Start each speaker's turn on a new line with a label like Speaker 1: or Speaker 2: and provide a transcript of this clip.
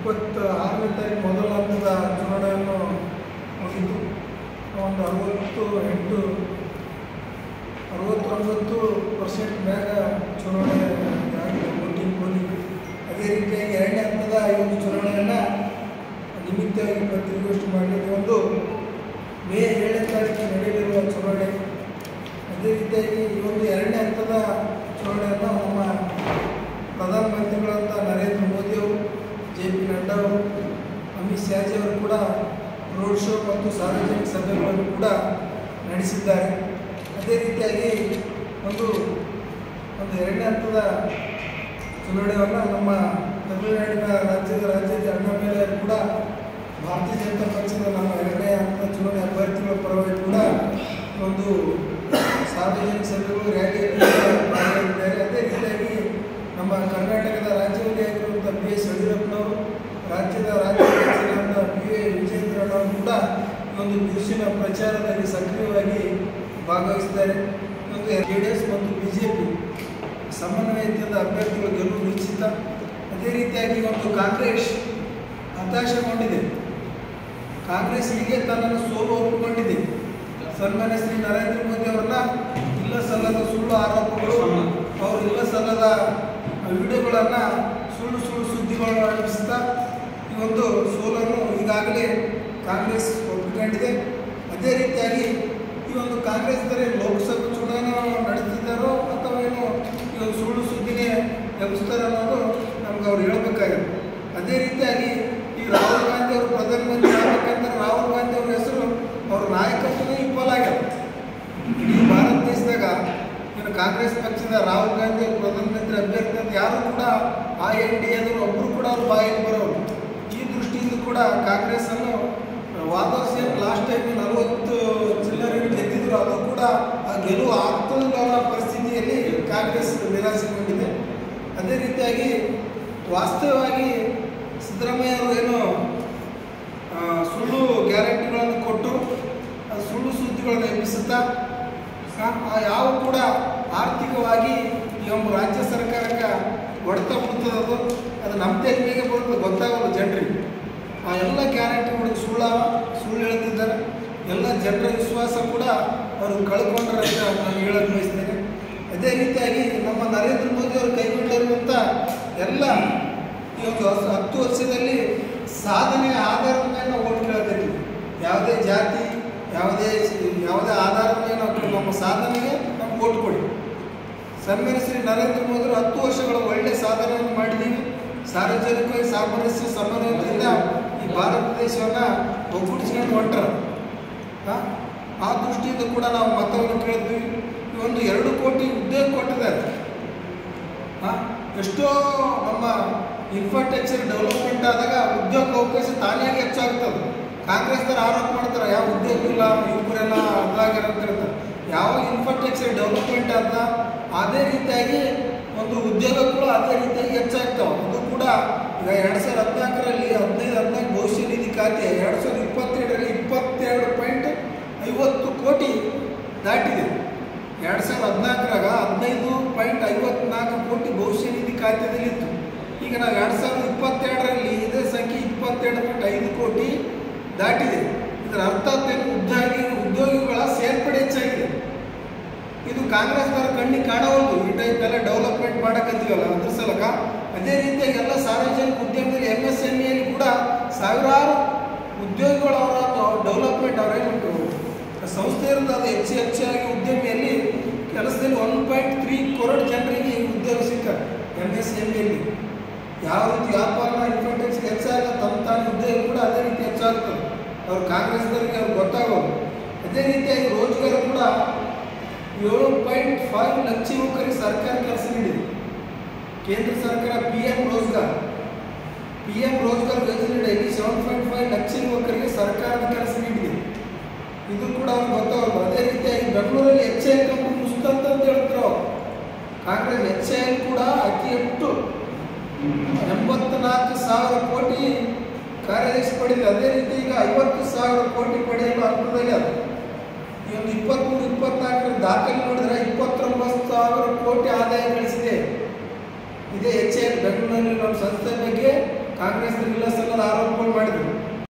Speaker 1: 26ನೇ ತಾರೀಕು ಮೊದಲ ಹಂತದ ಚುನಾವಣೆಯನ್ನು ಮುಗಿತು. ಒಂದು 69% ಮ್ಯಾಗ ಚುನಾವಣೆ ಆಗಿದೆ ವೋಟಿಂಗ್ ಪೋಲಿಂಗ್. ಅದೇ ರೀತಿಯಾಗಿ ಎರಡನೇ ಹಂತದ ಈ ಒಂದು ಚುನಾವಣೆಯನ್ನು ನಿಮಿತ್ತವಾಗಿ ಪತ್ರಿಕಾಗೋಷ್ಠಿ ಮಾಡಲಿಕ್ಕೆ ಒಂದು ಮೇ 7ನೇ ತಾರೀಕು ನಡೆಯಲಿರುವ ಚುನಾವಣೆ. ಅದೇ ರೀತಿಯಾಗಿ ಈ ಒಂದು ಎರಡನೇ ಹಂತದ ಚುನಾವಣೆಯನ್ನು ನಮ್ಮ ಪ್ರಧಾನಮಂತ್ರಿಗಳಂತ ನರೇಂದ್ರ ಮೋದಿಯವರು, JP ನಡ್ಡಾ ಅವರು, ಅಮಿತ್ ಶಾಜಿ ಅವರು ಕೂಡ ರೋಡ್ ಶೋ ಮತ್ತು ಸಾರ್ವಜನಿಕ ಸಭೆಗಳನ್ನು ಕೂಡ ನಡೆಸಿದ್ದಾರೆ. ಅದೇ ರೀತಿಯಾಗಿ ಒಂದು ಎರಡನೇ ಹಂತದ ಚುನಾವಣೆಯನ್ನು ನಮ್ಮ ತಮಿಳುನಾಡಿನ ರಾಜ್ಯದ ಅಣ್ಣಾಮಲೈ ಕೂಡ ಭಾರತೀಯ ಜನತಾ ಪಕ್ಷದ ನಮ್ಮ ಎರಡನೇ ಹಂತದ ಚುನಾವಣೆ ಅಭ್ಯರ್ಥಿಗಳ ಪರವಾಗಿ ಕೂಡ ಒಂದು ಸಾರ್ವಜನಿಕ ಸಭೆಗಳು ರ್ಯಾಲಿಯನ್ನು ಮಾಡಿದ್ದಾರೆ. ಅದೇ ರೀತಿಯಾಗಿ ನಮ್ಮ ಕರ್ನಾಟಕದ ರಾಜ್ಯದಲ್ಲಿ ಆಗಿರುವಂಥ BS ಯಡಿಯೂರಪ್ಪನವರು, ರಾಜ್ಯದ ರಾಜ್ಯಾಧ್ಯಕ್ಷರಾದ PA ವಿಜೇಂದ್ರನವರು ಕೂಡ ಈ ಒಂದು ಬಿರುಸಿನ ಪ್ರಚಾರದಲ್ಲಿ ಸಕ್ರಿಯವಾಗಿ ಭಾಗವಹಿಸಿದ್ದಾರೆ. ಒಂದು JDS ಮತ್ತು BJP ಸಮನ್ವಯತೆಯಿಂದ ಅಭ್ಯರ್ಥಿಗಳ ಗೆಲುವು ನಿಶ್ಚಿತ. ಅದೇ ರೀತಿಯಾಗಿ ಒಂದು ಕಾಂಗ್ರೆಸ್ ಹತಾಶಗೊಂಡಿದೆ. ಕಾಂಗ್ರೆಸ್ ಹೀಗೆ ತನ್ನನ್ನು ಸೋಲು ಒಪ್ಪಿಕೊಂಡಿದೆ. ಸನ್ಮಾನ್ಯ ಶ್ರೀ ನರೇಂದ್ರ ಮೋದಿ ಅವರನ್ನ ಇಲ್ಲ ಸಲ್ಲದ ಸುಳ್ಳು ಆರೋಪಗಳು, ಅವರು ಇಲ್ಲ ಸಲ್ಲದ ವಿಡಿಯೋಗಳನ್ನು ಸುಳ್ಳು ಸುದ್ದಿಗಳನ್ನು ಹರಡಿಸುತ್ತಾ ಈ ಒಂದು ಸೋಲನ್ನು ಈಗಾಗಲೇ ಕಾಂಗ್ರೆಸ್ ಒಪ್ಪಿಕೊಂಡಿದೆ. ಅದೇ ರೀತಿಯಾಗಿ ಈ ಒಂದು ಕಾಂಗ್ರೆಸ್ದರೆ ಲೋಕಸಭೆ ಚುನಾವಣೆ ನಡೆಸ್ತಿದ್ದಾರೋ ಅಥವಾ ಏನು ಈ ಒಂದು ಸುಳ್ಳು ಸುದ್ದಿನೇ ಎಬ್ಬಿಸ್ತಾರೆ ಅನ್ನೋದು ನಮ್ಗೆ ಅವ್ರು ಹೇಳಬೇಕಾಗಿದೆ. ಅದೇ ರೀತಿಯಾಗಿ ಈ ರಾಹುಲ್ ಗಾಂಧಿ ಅವರು ಪ್ರಧಾನಮಂತ್ರಿ ಆಗಬೇಕಂದ್ರೆ ರಾಹುಲ್ ಗಾಂಧಿ ಅವ್ರ ಹೆಸರು ಅವ್ರ ನಾಯಕತ್ವನೇ ಈಕ್ವಲ್ ಆಗ್ಯದ. ಇಡೀ ಭಾರತ ದೇಶದಾಗ ಇನ್ನು ಕಾಂಗ್ರೆಸ್ ಪಕ್ಷದ ರಾಹುಲ್ ಗಾಂಧಿ ಅವರು ಪ್ರಧಾನಮಂತ್ರಿ ಅಭ್ಯರ್ಥಿ ಅಂತ ಯಾರು ಕೂಡ INDA ಒಬ್ಬರು ಕೂಡ ಅವ್ರು ಬಾಯಿಗೆ ಬರೋರು. ಈ ದೃಷ್ಟಿಯಿಂದ ಕೂಡ ಕಾಂಗ್ರೆಸ್ಸನ್ನು ವಾದರ್ಸ ಲಾಸ್ಟ್ ಟೈಮ್ 40 ಚಿಲ್ಲರೆ ಗೆದ್ದಿದ್ರು, ಅದು ಕೂಡ ಆ ಗೆಲುವು ಆಗ್ತದಿಲ್ಲ ಅನ್ನೋ ಪರಿಸ್ಥಿತಿಯಲ್ಲಿ ಕಾಂಗ್ರೆಸ್ ನಿರಾಸೆಗೊಂಡಿದೆ. ಅದೇ ರೀತಿಯಾಗಿ ವಾಸ್ತವವಾಗಿ ಸಿದ್ದರಾಮಯ್ಯ ಅವರು ಏನು ಸುಳ್ಳು ಗ್ಯಾರಂಟಿಗಳನ್ನು ಕೊಟ್ಟು ಸುಳ್ಳು ಸುದ್ದಿಗಳನ್ನು ಎಬ್ಬಿಸುತ್ತಾ ಯಾವ ಕೂಡ ಆರ್ಥಿಕವಾಗಿ ಈ ಒಂದು ರಾಜ್ಯ ಸರ್ಕಾರಕ್ಕೆ ಹೊಡೆತ ಬಿಡ್ತದದು, ಅದು ನಮ್ಮ ತೆಲಿಗೆ ಬರ್ತದೆ, ಗೊತ್ತಾಗಲ್ಲ ಜನರಿಗೆ. ಆ ಎಲ್ಲ ಗ್ಯಾರಂಟಿಗಳು ಸುಳ್ಳು ಹೇಳ್ತಿದ್ದಾರೆ. ಎಲ್ಲ ಜನರ ವಿಶ್ವಾಸ ಕೂಡ ಅವರು ಕಳ್ಕೊಂಡ್ರೆ ಅಂತ ನಾನು ಹೇಳಕ್ಕೆ ಬಯಸ್ತೇನೆ. ಅದೇ ರೀತಿಯಾಗಿ ನಮ್ಮ ನರೇಂದ್ರ ಮೋದಿ ಅವರು ಕೈಗೊಂಡಿರುವಂಥ ಎಲ್ಲ ಈ ಒಂದು 10 ವರ್ಷದಲ್ಲಿ ಸಾಧನೆಯ ಆಧಾರದ ಮೇಲೆ ನಾವು ಓಟ್ ಕೇಳಬೇಕು. ಯಾವುದೇ ಜಾತಿ ಯಾವುದೇ ಆಧಾರದ ಮೇಲೆ ನಾವು ನಮ್ಮ ಸಾಧನೆಗೆ ನಮ್ಗೆ ಓಟ್ ಕೊಡಿ. ಸನ್ಮಾನ್ಯ ಶ್ರೀ ನರೇಂದ್ರ ಮೋದಿ 10 ವರ್ಷಗಳ ಒಳ್ಳೆಯ ಸಾಧನೆಯನ್ನು ಮಾಡಿದ್ದೀವಿ. ಸಾರ್ವಜನಿಕವಾಗಿ ಸಾಮರಸ್ಯ ಸಮನ್ವಯತೆಯಿಂದ ಈ ಭಾರತ ದೇಶವನ್ನು ಒಗ್ಗೂಡಿಸ್ಕೊಂಡು ಹೊಂಟರ. ಆ ದೃಷ್ಟಿಯಿಂದ ಕೂಡ ನಾವು ಮತವನ್ನು ಕೇಳಿದ್ವಿ. ಈ ಒಂದು 2 ಕೋಟಿ ಉದ್ಯೋಗ ಕೊಟ್ಟಿದ್ದಾರೆ. ಎಷ್ಟೋ ನಮ್ಮ ಇನ್ಫ್ರಾಸ್ಟ್ರಕ್ಚರ್ ಡೆವಲಪ್ಮೆಂಟ್ ಆದಾಗ ಉದ್ಯೋಗ ಅವಕಾಶ ತಾನಾಗಿ ಹೆಚ್ಚಾಗ್ತದೆ. ಕಾಂಗ್ರೆಸ್ದವ್ರು ಆರೋಪ ಮಾಡ್ತಾರೆ ಯಾವ ಉದ್ಯೋಗ ಇಲ್ಲ, ಯುವಕರೆಲ್ಲ ಅದಾಗಿರೋ ಅಂತ ಹೇಳ್ತಾರೆ. ಯಾವ ಇನ್ಫ್ರಾಸ್ಟ್ರಕ್ಚರ್ ಡೆವಲಪ್ಮೆಂಟ್ ಅಂತ ಅದೇ ರೀತಿಯಾಗಿ ಒಂದು ಉದ್ಯೋಗಗಳು ಅದೇ ರೀತಿಯಾಗಿ ಹೆಚ್ಚಾಗ್ತಾವೆ. ಅದು ಕೂಡ ಈಗ 2014ರಲ್ಲಿ 15 ಭವಿಷ್ಯ ನಿಧಿ ಖಾತೆ 2022ರಲ್ಲಿ 22.50 ಕೋಟಿ ದಾಟಿದೆ. 2014ರಾಗ 15.54 ಕೋಟಿ ಭವಿಷ್ಯ ನಿಧಿ ಖಾತೆಯಲ್ಲಿತ್ತು. ಈಗ ನಾವು 2022ರಲ್ಲಿ ಇದೇ ಸಂಖ್ಯೆ 22.5 ಕೋಟಿ ದಾಟಿದೆ. ಇದರ ಅರ್ಥ ಉದ್ಯೋಗಿಗಳ ಸೇರ್ಪಡೆ ಹೆಚ್ಚಾಗಿದೆ. ಇದು ಕಾಂಗ್ರೆಸ್ನವರ ಕಣ್ಣಿಗೆ ಕಾಣವಲ್ದು. ಈ ಟೈಪ್ ಎಲ್ಲ ಡೆವಲಪ್ಮೆಂಟ್ ಮಾಡಕ್ಕಂತೀವಲ್ಲ ಅದ್ರ ಸಲಕ. ಅದೇ ರೀತಿಯಾಗಿ ಎಲ್ಲ ಸಾರ್ವಜನಿಕ ಉದ್ಯಮದಲ್ಲಿ MSMEಯಲ್ಲಿ ಕೂಡ ಸಾವಿರಾರು ಉದ್ಯೋಗಿಗಳು ಅವರ ಡೆವಲಪ್ಮೆಂಟ್ ಅವರೇನು ಸಂಸ್ಥೆ ಇರೋದು ಅದು ಹೆಚ್ಚಾಗಿ ಉದ್ಯಮಿಯಲ್ಲಿ ಕೆಲಸದಲ್ಲಿ 1.3 crore ಜನರಿಗೆ ಉದ್ಯೋಗ ಸಿಗ್ತಾರೆ. MSMEಯಲ್ಲಿ ಯಾವ ರೀತಿ ವ್ಯಾಪಾರ ಇನ್ಫ್ರಾಸ್ಟ್ರಕ್ಚರ್ ಹೆಚ್ಚಾಗ ತಾನು ಉದ್ಯೋಗ ಕೂಡ ಅದೇ ರೀತಿ ಹೆಚ್ಚಾಗ್ತದೆ. ಅವ್ರು ಕಾಂಗ್ರೆಸ್ದವರಿಗೆ ಅವ್ರು ಗೊತ್ತಾಗೋದು. ಅದೇ ರೀತಿಯಾಗಿ ರೋಜ್ಗಾರ ಕೂಡ 7.5 ಲಕ್ಷ ಯುವಕರಿಗೆ ಸರ್ಕಾರ ಕೆಲಸ ನೀಡಿದೆ. ಕೇಂದ್ರ ಸರ್ಕಾರ PM ರೋಜ್ಗಾರ್ ಯೋಜನೆಯಲ್ಲಿ 7.5 ಲಕ್ಷ ಯುವಕರಿಗೆ ಸರ್ಕಾರದ ಕೆಲಸ ನೀಡಿದೆ. ಇದು ಕೂಡ ಅವ್ರಿಗೆ ಗೊತ್ತಾಗೋದು. ಅದೇ ರೀತಿಯಾಗಿ ಬೆಂಗಳೂರಲ್ಲಿ HAL ಕಂಪನಿ ಮುಸ್ತಂತ ಅಂತ ಹೇಳ್ತಾರೆ ಅವರು. ಕಾಂಗ್ರೆಸ್ HAL ಕೂಡ ಅತಿ ಹೆಚ್ಚು 84,000 ಕೋಟಿ ಕಾರ್ಯದರ್ಶಿ ಪಡೆದಿದೆ. ಅದೇ ರೀತಿ ಈಗ 50,000 ಕೋಟಿ ಪಡೆಯಲು ಹಂತದಲ್ಲಿ ಅದು. ಈ ಒಂದು 23-24 ದಾಖಲೆ ನೋಡಿದ್ರೆ 29,000 ಕೋಟಿ ಆದಾಯ ಗಳಿಸಿದೆ. ಇದೇ HAL ಬೆಂಗಳೂರಿನಲ್ಲಿ ನಮ್ಮ ಸಂಸ್ಥೆ ಬಗ್ಗೆ ಕಾಂಗ್ರೆಸ್